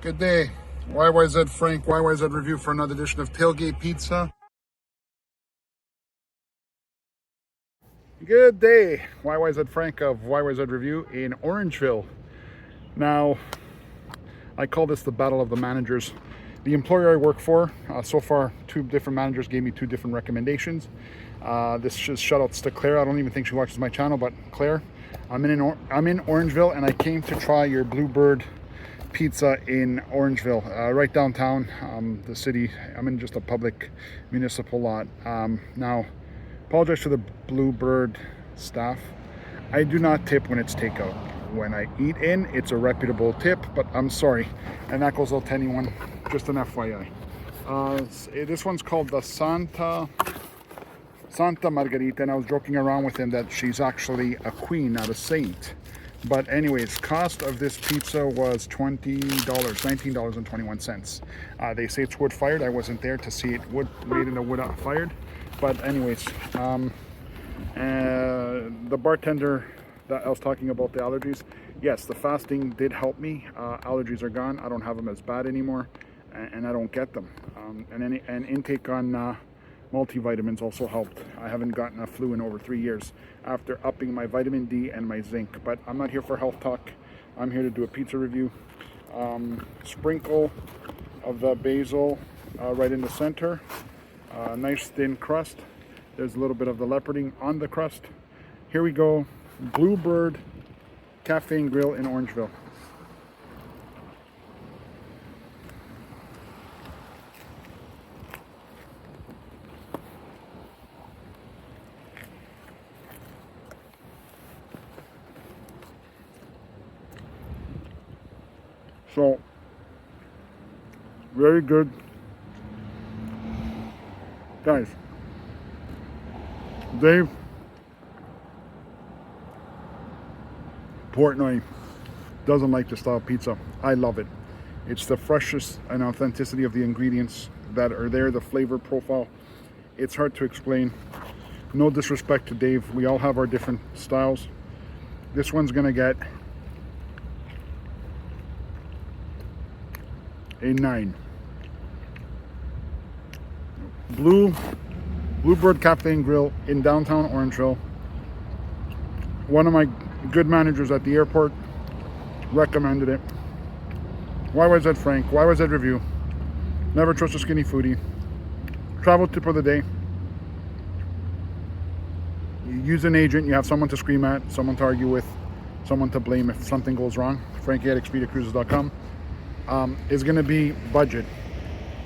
Good day. YYZ Frank, YYZ Review for another edition of Tailgate Pizza. Good day. YYZ Frank of YYZ Review in Orangeville. Now, I call this the battle of the managers. The employer I work for, so far, two different managers gave me two different recommendations. This just shout outs to Claire. I don't even think she watches my channel, but Claire, I'm in Orangeville, and I came to try your Bluebird pizza in Orangeville, right downtown, the city. I'm in just a public municipal lot. Now, apologize to the Bluebird staff. I do not tip when it's takeout. When I eat in, it's a reputable tip, but I'm sorry. And that goes out to anyone, just an FYI. This one's called the Santa Margarita, and I was joking around with him that she's actually a queen, not a saint. But anyways, cost of this pizza was $20, $19.21. They say it's wood fired. I wasn't there to see it made in a wood fired. But anyways, the bartender that I was talking about the allergies, yes, the fasting did help me. Allergies are gone. I don't have them as bad anymore, and I don't get them. And intake on multivitamins also helped. I haven't gotten a flu in over 3 years after upping my vitamin D and my zinc. But I'm not here for health talk. I'm here to do a pizza review. Sprinkle of the basil right in the center. Nice thin crust. There's a little bit of the leoparding on the crust. Here we go. Bluebird Cafe and Grill in Orangeville. So, very good. Guys, Dave, Portnoy doesn't like this style of pizza. I love it. It's the freshness and authenticity of the ingredients that are there, the flavor profile. It's hard to explain. No disrespect to Dave. We all have our different styles. This one's gonna get a 9. Bluebird Cafe and Grill in downtown Orangeville. One of my good managers at the airport recommended it. YYZ Frank, YYZ Review. Never trust a skinny foodie. Travel tip of the day. You use an agent, you have someone to scream at, someone to argue with, someone to blame if something goes wrong. Frankie at expediacruises.com. Is going to be budget.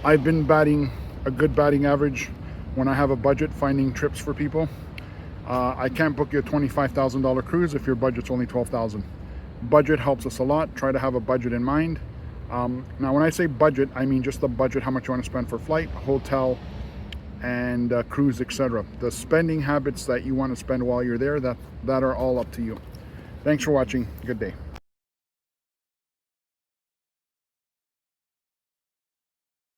I've been batting a good batting average when I have a budget, finding trips for people. I can't book you a $25,000 cruise if your budget's only $12,000. Budget helps us a lot. Try to have a budget in mind. Now, when I say budget, I mean just the budget, how much you want to spend for flight, hotel, and cruise, etc. The spending habits that you want to spend while you're there, that are all up to you. Thanks for watching. Good day.